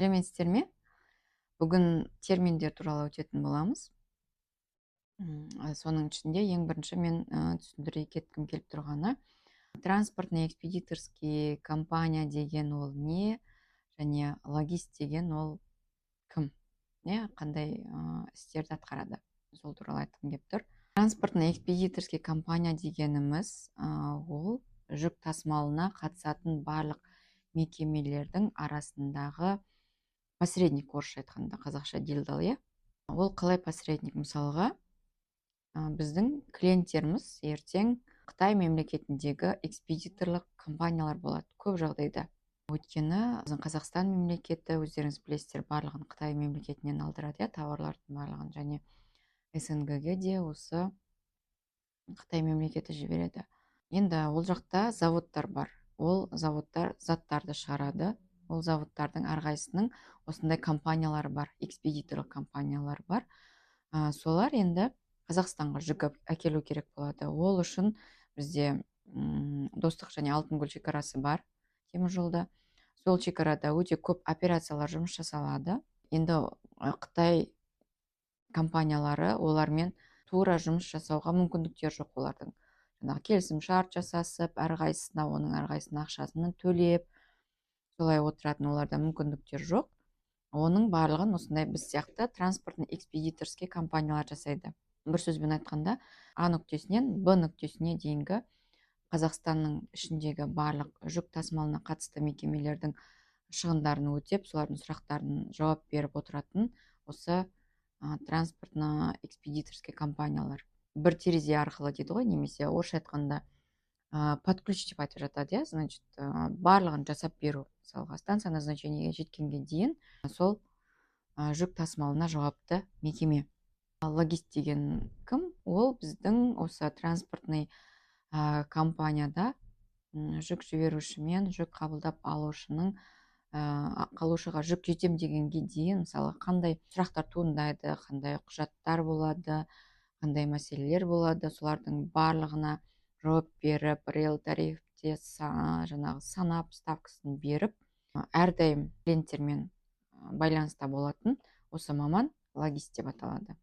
Сәлеметсіздер ме? Бүгін терминдер туралы өтетін боламыз. Соның ішінде ең бірінші мен түсіндіре кеткім келіп тұрғаны, транспортный экспедиторский компания деген ол не, және логист деген ол кім, қандай істерді атқарады, сол туралы айтқым келіп тұр. Транспортный экспедиторский компания дегеніміз ол жүк тасымалына қатысатын барлық мекемелердің арасындағы посредник, орысша айтқанда, қазақша делдал, Ол қалай посредник? Мысалға, біздің клиенттеріміз ертең Қытай мемлекетіндегі экспедиторлық компаниялар болады көп жағдайда. Өйткені біздің Қазақстан мемлекеті, өздеріңіз білесіздер, барлығын Қытай мемлекетінен алдырады, тауарлардың барлығын, және СНГ-ге де осы Қытай мемлекеті жібереді. Енді ол жақта заводтар бар. Ол заводтар заттарды шығарады. Ол заводтардың әрқайсысының осындай компаниялары бар, экспедиторлық компаниялары бар. Солар енді Қазақстанға жүк әкелу керек болады. Ол үшін бізде Достық және Алтынкөл шекарасы бар, теміржолда. Сол шекарада өте көп операциялар жұмыс жасалады. Енді Қытай компаниялары олармен тура жұмыс жасауға мүмкіндіктер жоқ олардың. Келісім шарт жасасып, әрқайсысына оның әрқайсысына ақшасын төлеп, солай отыратын оларда мүмкіндіктер жоқ. Оның барлығын осындай біз сияқты транспортный экспедиторский компаниялар жасайды. Бір сөзбен айтқанда, А нүктесінен Б нүктесіне дейінгі Қазақстанның ішіндегі барлық жүк тасымалына қатысты мекемелердің шығындарын өтеп, солардың сұрақтарын жауап беріп отыратын осы транспортно экспедиторский компаниялар. Бір терезе арқылы дейді ғой, немесе орысша айтқанда под ключ деп айтып жатады, значит, барлығын жасап беру. Мысалға, станция назначениеге жеткенге дейін сол жүк тасымалына жауапты мекеме. Логист деген кім? Ол біздің осы транспортный компанияда жүк жіберуші мен жүк қабылдап алушының қалушыға жүк жетем дегенге дейін, мысалы, қандай сұрақтар туындайды, қандай құжаттар болады, қандай мәселелер болады, солардың барлығына жауап беріп, реал тарифте жаңағы санап ставкасын беріп, әрдайым клиенттермен байланыста болатын осы маман логист деп аталады.